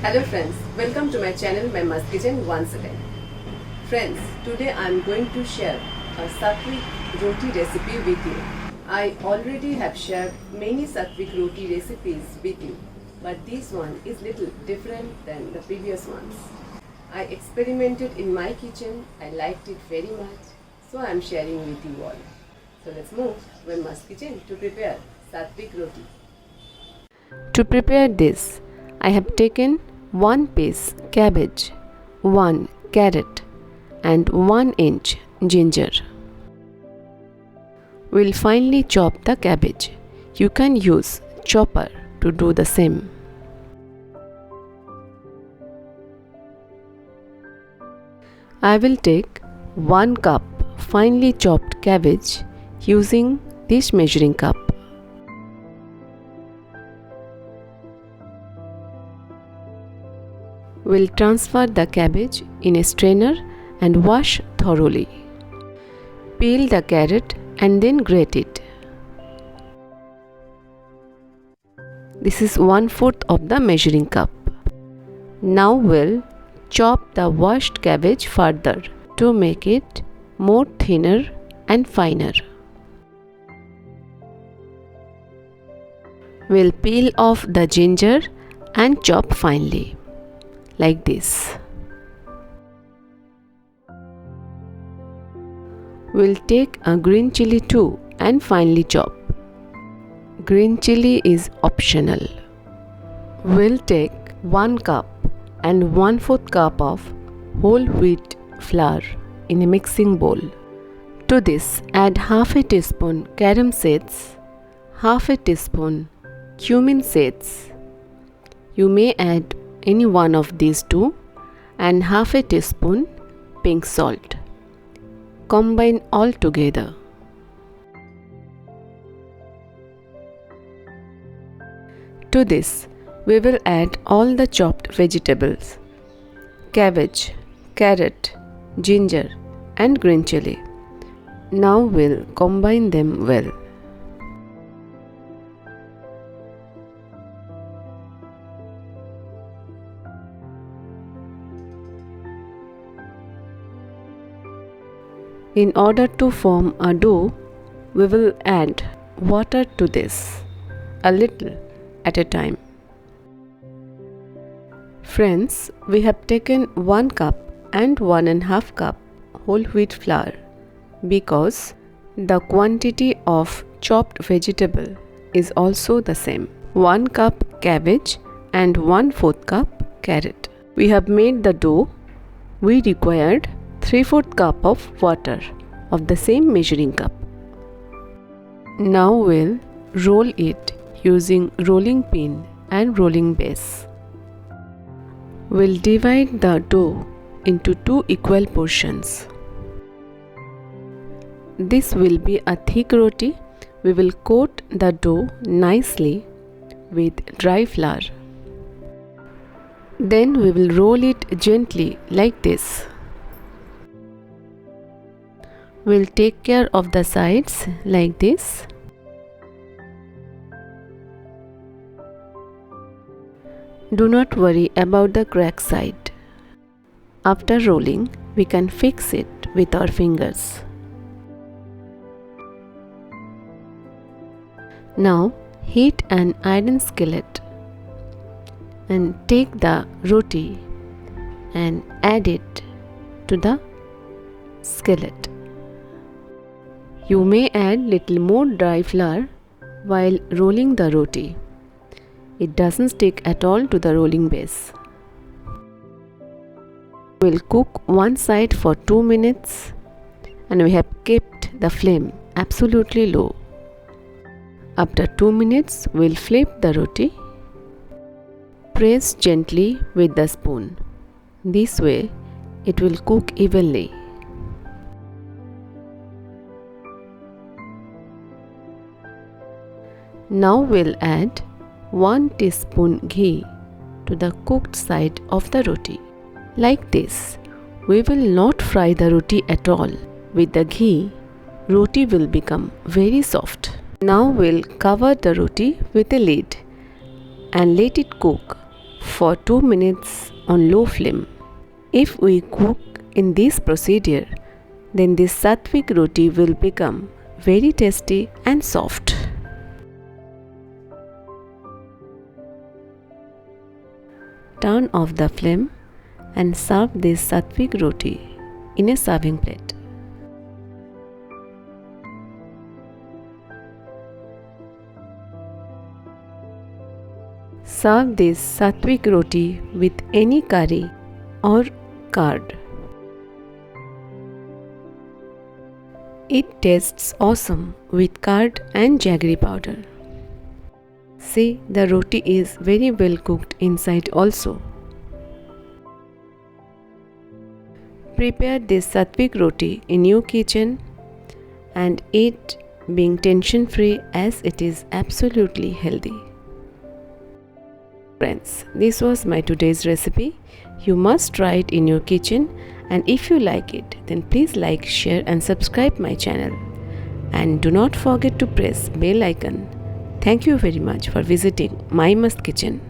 Hello friends, welcome to my channel My Mast Kitchen once again. Friends, today I am going to share a Satvik roti recipe with you. I already have shared many Satvik roti recipes with you, but this one is little different than the previous ones. I experimented in my kitchen, I liked it very much, so I am sharing with you all. So let's move to My Mast Kitchen to prepare Satvik roti. To prepare this, I have taken 1 piece cabbage, 1 carrot and 1 inch ginger. We'll finely chop the cabbage. You can use chopper to do the same. I will take 1 cup finely chopped cabbage using this measuring cup. We'll transfer the cabbage in a strainer and wash thoroughly. Peel the carrot and then grate it. This is 1/4 of the measuring cup. Now we'll chop the washed cabbage further to make it more thinner and finer. We'll peel off the ginger and chop finely. Like this. We'll take a green chili too and finely chop. Green chili is optional. We'll take 1 cup and 1/4 cup of whole wheat flour in a mixing bowl. To this, add half a teaspoon carom seeds, half a teaspoon cumin seeds. You may add any one of these two and half a teaspoon pink salt. Combine all together. To this, we will add all the chopped vegetables: cabbage, carrot, ginger and green chili. Now we'll combine them well. In order to form a dough, we will add water to this, a little at a time. Friends, we have taken 1 cup and 1½ cup whole wheat flour because the quantity of chopped vegetable is also the same. 1 cup cabbage and 1/4 cup carrot. We have made the dough. We required 3/4 cup of water of the same measuring cup. Now we'll roll it using rolling pin and rolling base. We'll divide the dough into 2 equal portions. This will be a thick roti. We will coat the dough nicely with dry flour. Then we will roll it gently like this. We'll take care of the sides like this. Do not worry about the crack side. After rolling, we can fix it with our fingers. Now heat an iron skillet and take the roti and add it to the skillet. You may add little more dry flour while rolling the roti. It doesn't stick at all to the rolling base. We'll cook one side for 2 minutes and we have kept the flame absolutely low. After 2 minutes, we'll flip the roti. Press gently with the spoon. This way, it will cook evenly. Now we'll add 1 teaspoon ghee to the cooked side of the roti. Like this. We will not fry the roti at all. With the ghee, roti will become very soft. Now we'll cover the roti with a lid and let it cook for 2 minutes on low flame. If we cook in this procedure, then this Satvik roti will become very tasty and soft. Turn off the flame and serve this Satvik roti in a serving plate. Serve this Satvik roti with any curry or curd. It tastes awesome with curd and jaggery powder. See, the roti is very well cooked inside also. Prepare this Satvik roti in your kitchen and eat being tension free, as it is absolutely healthy. Friends, this was my today's recipe. You must try it in your kitchen, and if you like it, then please like, share and subscribe my channel. And do not forget to press bell icon. Thank you very much for visiting my Mast Kitchen.